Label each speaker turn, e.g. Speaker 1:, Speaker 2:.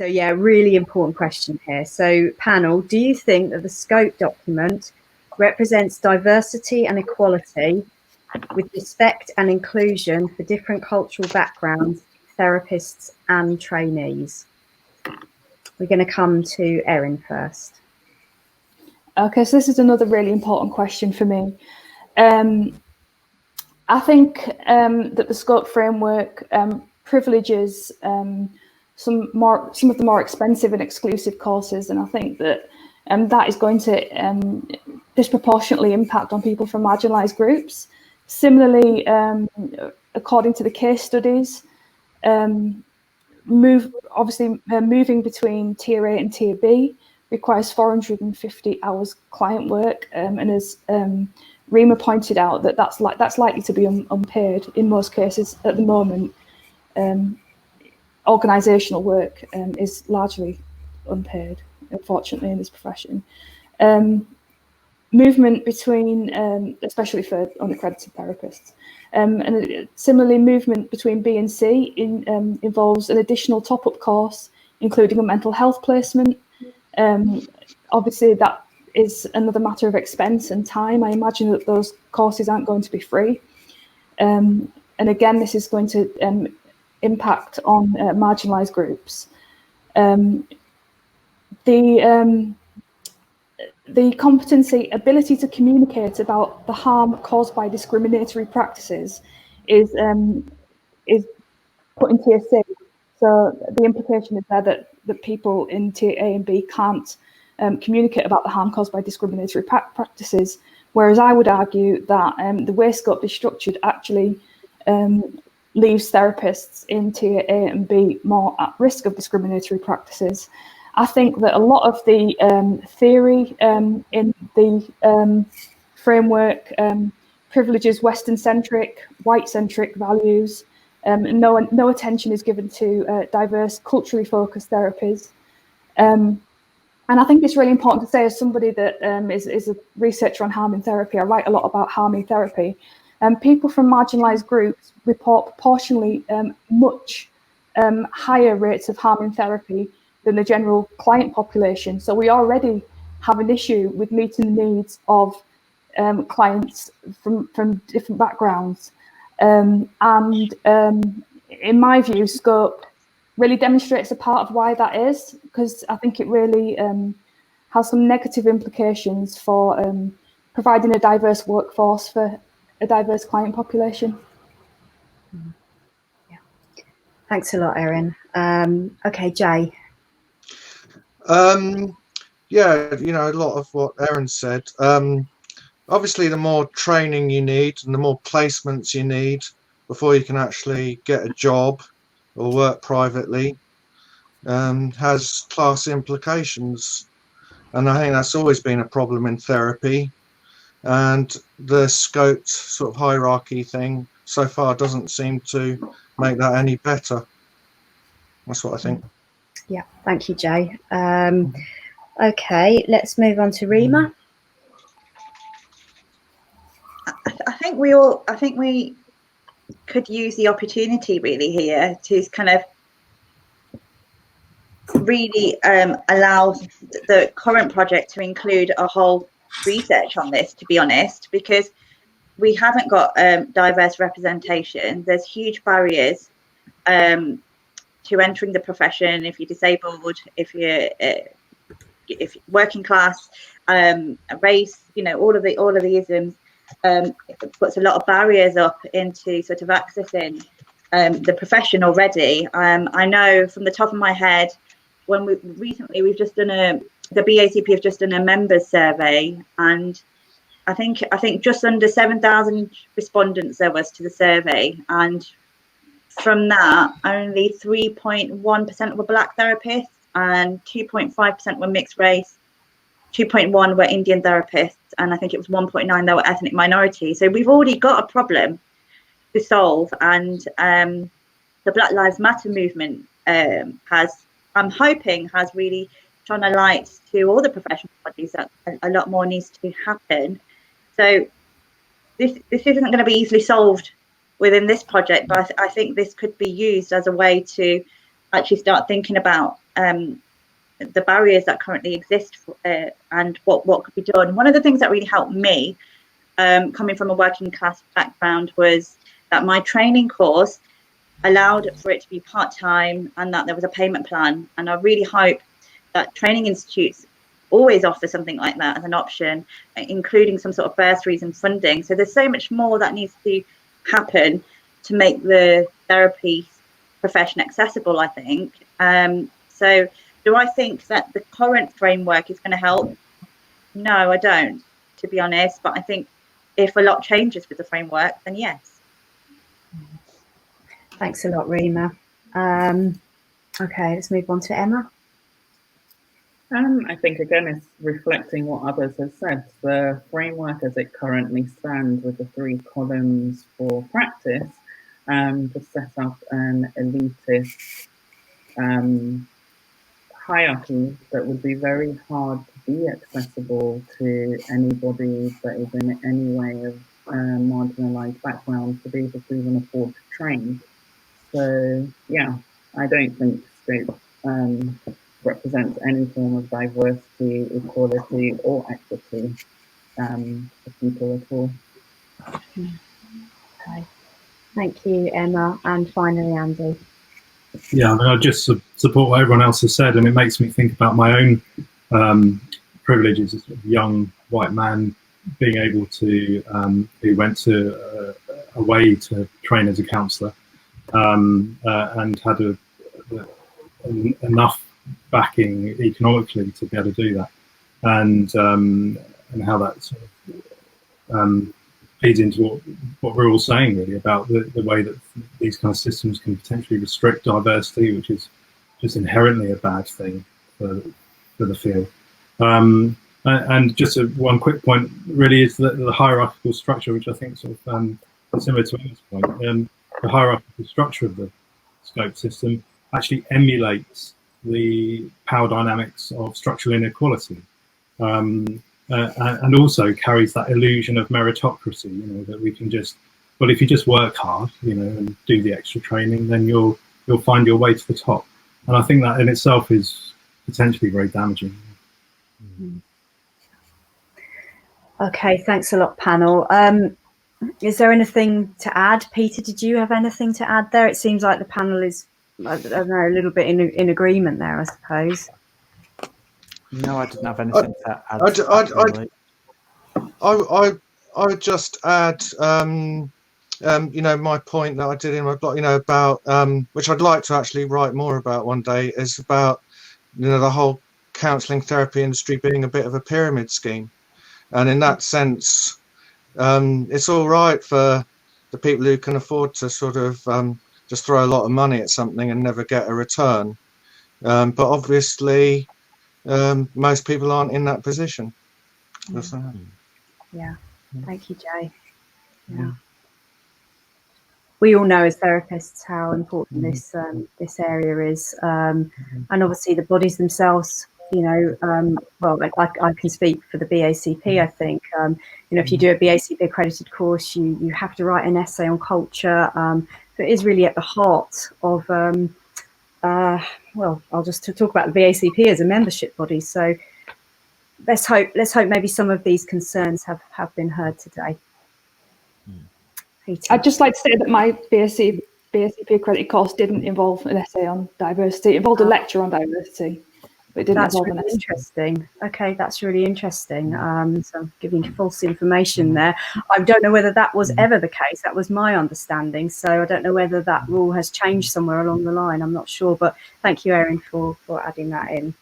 Speaker 1: So yeah, really important question here. So panel, do you think that the scope document represents diversity and equality with respect and inclusion for different cultural backgrounds, therapists and trainees? We're going to come to Erin first.
Speaker 2: Okay, so this is another really important question for me. I think that the scope framework privileges some of the more expensive and exclusive courses, and I think that that is going to disproportionately impact on people from marginalised groups. Similarly, according to the case studies, moving between Tier A and Tier B requires 450 hours client work, and as Rima pointed out, that's likely to be unpaid in most cases at the moment. Organisational work is largely unpaid, unfortunately, in this profession. Movement between, especially for unaccredited therapists, and similarly, movement between B and C involves an additional top-up course, including a mental health placement. Obviously, that is another matter of expense and time. I imagine that those courses aren't going to be free. And again, this is going to impact on marginalised groups. The competency, ability to communicate about the harm caused by discriminatory practices is put in Tier C. So the implication is there that people in Tier A and B can't communicate about the harm caused by discriminatory practices, whereas I would argue that the way scope is structured actually leaves therapists in Tier A and B more at risk of discriminatory practices. I think that a lot of the theory in the framework privileges Western-centric, white-centric values, and no attention is given to diverse, culturally focused therapies. And I think it's really important to say, as somebody that is a researcher on harm in therapy, I write a lot about harm in therapy. People from marginalised groups report proportionally much higher rates of harm in therapy than the general client population. So we already have an issue with meeting the needs of clients from different backgrounds. And in my view, scope really demonstrates a part of why that is, because I think it really has some negative implications for providing a diverse workforce for a diverse client population.
Speaker 1: Yeah. Thanks a lot, Erin. Okay, Jay.
Speaker 3: Yeah, you know, a lot of what Erin said. Obviously, the more training you need and the more placements you need before you can actually get a job or work privately has class implications. And I think that's always been a problem in therapy. And the scoped sort of hierarchy thing so far doesn't seem to make that any better. That's what I think.
Speaker 1: Yeah, thank you, Jay. Okay, let's move on to Rima.
Speaker 4: I think we could use the opportunity really here to kind of really allow the current project to include a whole research on this, to be honest, because we haven't got diverse representation. There's huge barriers to entering the profession if you're disabled, if you're working class, race, you know, all of the isms. It puts a lot of barriers up into sort of accessing the profession already. I know from the top of my head, when we've just done the BACP have just done a members survey, and I think just under 7,000 respondents there was to the survey, and from that only 3.1% were Black therapists and 2.5% were mixed race, 2.1 were Indian therapists, and I think it was 1.9 that were ethnic minority. So we've already got a problem to solve, and the Black Lives Matter movement I'm hoping has really shone a light to all the professional bodies that a lot more needs to happen. So this isn't going to be easily solved within this project, but I think this could be used as a way to actually start thinking about the barriers that currently exist and what could be done. One of the things that really helped me, coming from a working class background, was that my training course allowed for it to be part-time and that there was a payment plan. And I really hope that training institutes always offer something like that as an option, including some sort of bursaries and funding. So there's so much more that needs to happen to make the therapy profession accessible, I think. So do I think that the current framework is going to help? No, I don't, to be honest. But I think if a lot changes with the framework, then yes.
Speaker 1: Thanks a lot, Rima. Okay, let's move on to Emma.
Speaker 5: I think, again, it's reflecting what others have said. The framework as it currently stands with the 3 columns for practice just set up an elitist hierarchy that would be very hard to be accessible to anybody that is in any way of marginalised background to be able to even afford to train. So, yeah, I don't think scope represents any form of diversity, equality, or equity for people at all.
Speaker 1: Okay. Thank you, Emma. And finally, Andy.
Speaker 6: Yeah, I mean, I just support what everyone else has said, and it makes me think about my own privileges as a young white man being able to, who went to away to train as a counsellor and had enough backing economically to be able to do that, and how that sort of feeds into what we're all saying really about the way that these kind of systems can potentially restrict diversity, which is just inherently a bad thing for the field. And just one quick point really is that the hierarchical structure, which I think sort of similar to Emma's point, the hierarchical structure of the scope system actually emulates the power dynamics of structural inequality, and also carries that illusion of meritocracy. You know, that we can just, well, if you just work hard, you know, and do the extra training, then you'll find your way to the top. And I think that in itself is potentially very damaging.
Speaker 1: Okay, thanks a lot, panel. Is there anything to add? Peter, did you have anything to add there? It seems like the panel is, I don't know, a little bit in agreement there, I suppose.
Speaker 7: No, I didn't have anything to add.
Speaker 3: I would just add, you know, my point that I did in my blog, you know, about which I'd like to actually write more about one day, is about, you know, the whole counselling therapy industry being a bit of a pyramid scheme, and in that sense, it's all right for the people who can afford to sort of just throw a lot of money at something and never get a return, but obviously most people aren't in that position.
Speaker 1: Yeah, thank you, Jay. Yeah. We all know as therapists how important this area is, and obviously the bodies themselves. You know, well, I can speak for the BACP. I think you know, if you do a BACP accredited course, you have to write an essay on culture. That is really at the heart of. Well, I'll just talk about the BACP as a membership body. So let's hope maybe some of these concerns have been heard today. Peter.
Speaker 2: I'd just like to say that my BACP accredited course didn't involve an essay on diversity. It involved a lecture on diversity, but it didn't involve an essay.
Speaker 1: Interesting. Okay, that's really interesting. So I'm giving false information there. I don't know whether that was ever the case. That was my understanding. So I don't know whether that rule has changed somewhere along the line. I'm not sure. But thank you, Erin, for adding that in.